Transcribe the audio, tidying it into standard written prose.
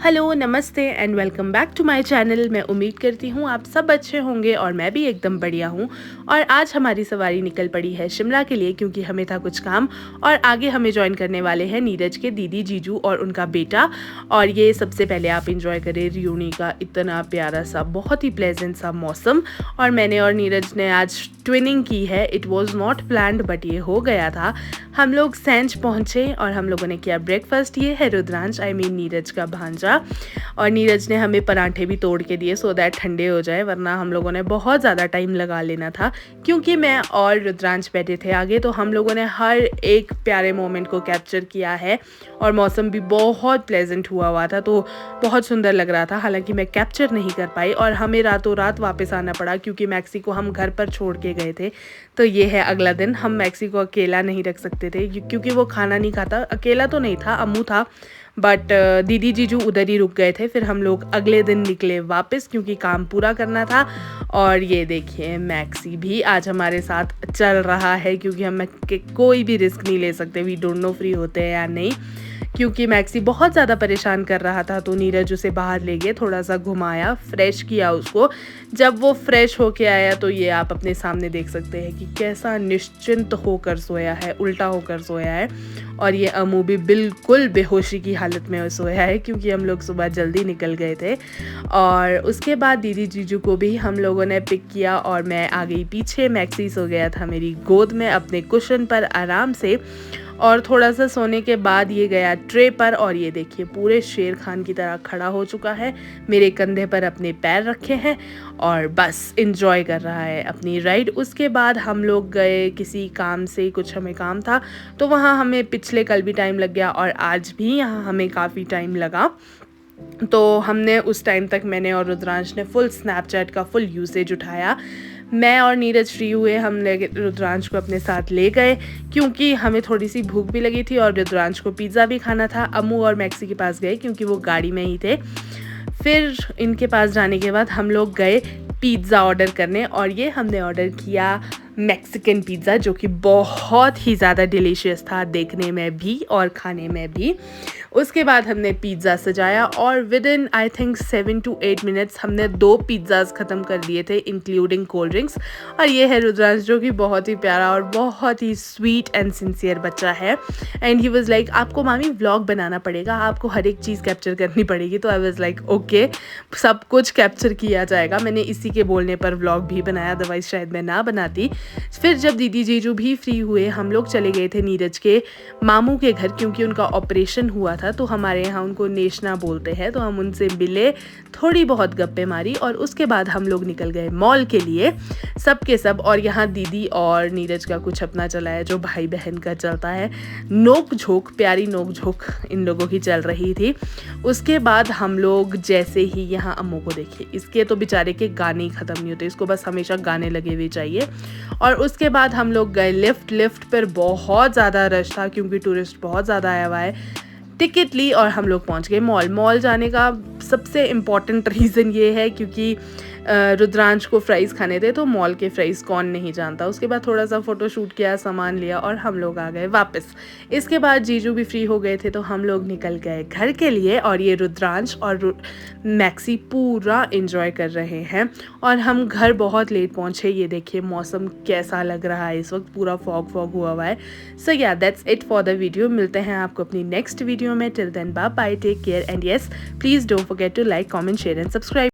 Hello, नमस्ते and welcome back to my channel. मैं उम्मीद करती हूँ आप सब अच्छे होंगे और मैं भी एकदम बढ़िया हूँ। और आज हमारी सवारी निकल पड़ी है शिमला के लिए, क्योंकि हमें था कुछ काम और आगे हमें ज्वाइन करने वाले हैं नीरज के दीदी, जीजू और उनका बेटा। और ये सबसे पहले आप इंजॉय करें रियूनी का इतना प्यारा सा, बहुत ही प्लेजेंट सा मौसम। और मैंने और नीरज ने आज ट्विनिंग की है। It was not planned but ये हो गया था। हम लोग सेंच पहुँचे और हम लोगों ने किया ब्रेकफास्ट। ये है रुद्रांश, आई मीन नीरज का भांजा। और नीरज ने हमें पराठे भी तोड़ के दिए सो दैट ठंडे हो जाए, वरना हम लोगों ने बहुत ज़्यादा टाइम लगा लेना था। क्योंकि मैं और रुद्रांश बैठे थे आगे, तो हम लोगों ने हर एक प्यारे मोमेंट को कैप्चर किया है। और मौसम भी बहुत प्लेजेंट हुआ था, तो बहुत सुंदर लग रहा था। हालांकि मैं कैप्चर नहीं कर पाई और हमें रातों रात वापस आना पड़ा, क्योंकि मैक्सी को हम घर पर छोड़ के गए थे। तो ये है अगला दिन। हम मैक्सी को अकेला नहीं रख सकते थे, क्योंकि वो खाना नहीं खाता। अकेला तो नहीं था, अम्मू था, बट दीदी जीजू उधर ही रुक गए थे। फिर हम लोग अगले दिन निकले वापस, क्योंकि काम पूरा करना था। और ये देखिए मैक्सी भी आज हमारे साथ चल रहा है, क्योंकि हम कोई भी रिस्क नहीं ले सकते। वी डोंट नो फ्री होते हैं या नहीं, क्योंकि मैक्सी बहुत ज़्यादा परेशान कर रहा था। तो नीरज उसे बाहर ले गए, थोड़ा सा घुमाया, फ्रेश किया उसको। जब वो फ्रेश होके आया तो ये आप अपने सामने देख सकते हैं कि कैसा निश्चिंत होकर सोया है, उल्टा होकर सोया है। और ये अमू भी बिल्कुल बेहोशी की हालत में सोया है, क्योंकि हम लोग सुबह जल्दी निकल गए थे। और उसके बाद दीदी जीजू को भी हम लोगों ने पिक किया और मैं आ गई पीछे। मैक्सी सो गया था मेरी गोद में अपने कुशन पर आराम से। और थोड़ा सा सोने के बाद ये गया ट्रे पर, और ये देखिए पूरे शेर खान की तरह खड़ा हो चुका है, मेरे कंधे पर अपने पैर रखे हैं और बस एंजॉय कर रहा है अपनी राइड। उसके बाद हम लोग गए किसी काम से, कुछ हमें काम था, तो वहाँ हमें पिछले कल भी टाइम लग गया और आज भी यहाँ हमें काफ़ी टाइम लगा। तो हमने उस टाइम तक, मैंने और रुद्रांश ने फुल स्नैपचैट का फुल यूसेज उठाया। मैं और नीरज फ्री हुए, हमने रुद्रांश को अपने साथ ले गए, क्योंकि हमें थोड़ी सी भूख भी लगी थी और रुद्रांश को पिज़्ज़ा भी खाना था। अम्मू और मैक्सी के पास गए, क्योंकि वो गाड़ी में ही थे। फिर इनके पास जाने के बाद हम लोग गए पिज़्ज़ा ऑर्डर करने, और ये हमने ऑर्डर किया मैक्सिकन पिज़्ज़ा, जो कि बहुत ही ज़्यादा डिलीशियस था देखने में भी और खाने में भी। उसके बाद हमने पिज़्ज़ा सजाया और with in I think 7 to 8 minutes हमने 2 पिज़्ज़ाज़ ख़त्म कर दिए थे, इंक्लूडिंग कोल्ड ड्रिंक्स। और ये है रुद्रांश, जो कि बहुत ही प्यारा और बहुत ही स्वीट एंड सिंसियर बच्चा है। एंड ही वाज लाइक, आपको मामी व्लॉग बनाना पड़ेगा, आपको हर एक चीज़ कैप्चर करनी पड़ेगी। तो आई वाज लाइक ओके, सब कुछ कैप्चर किया जाएगा। मैंने इसी के बोलने पर व्लॉग भी बनाया, अदरवाइज शायद मैं ना बनाती। फिर जब दीदी जीजू भी फ्री हुए, हम लोग चले गए थे नीरज के मामू के घर, क्योंकि उनका ऑपरेशन हुआ था। तो हमारे यहाँ उनको नेशना बोलते हैं। तो हम उनसे मिले, थोड़ी बहुत गप्पे मारी और उसके बाद हम लोग निकल गए मॉल के लिए, सब के सब। और यहाँ दीदी और नीरज का कुछ अपना चला है, जो भाई बहन का चलता है। नोक झोंक, प्यारी नोक झोंक इन लोगों की चल रही थी। उसके बाद हम लोग जैसे ही, यहाँ अम्मू को देखिए, इसके तो बेचारे के गाने ही ख़त्म नहीं होते, इसको बस हमेशा गाने लगे हुए चाहिए। और उसके बाद हम लोग गए लिफ्ट पर बहुत ज़्यादा रश था, क्योंकि टूरिस्ट बहुत ज़्यादा आया हुआ है। टिकट ली और हम लोग पहुंच गए मॉल जाने का सबसे इम्पॉर्टेंट रीज़न ये है, क्योंकि रुद्रांश को फ्राइज़ खाने थे, तो मॉल के फ्राइज़ कौन नहीं जानता। उसके बाद थोड़ा सा फ़ोटो शूट किया, सामान लिया और हम लोग आ गए वापस। इसके बाद जीजू भी फ्री हो गए थे, तो हम लोग निकल गए घर के लिए। और ये रुद्रांश और मैक्सी पूरा एंजॉय कर रहे हैं। और हम घर बहुत लेट पहुँचे। ये देखिए मौसम कैसा लग रहा है इस वक्त, पूरा फॉग हुआ है। So yeah that's it for the video. मिलते हैं आपको अपनी नेक्स्ट वीडियो में। Till then bye bye, take care and yes, please don't forget to like, comment, share and subscribe.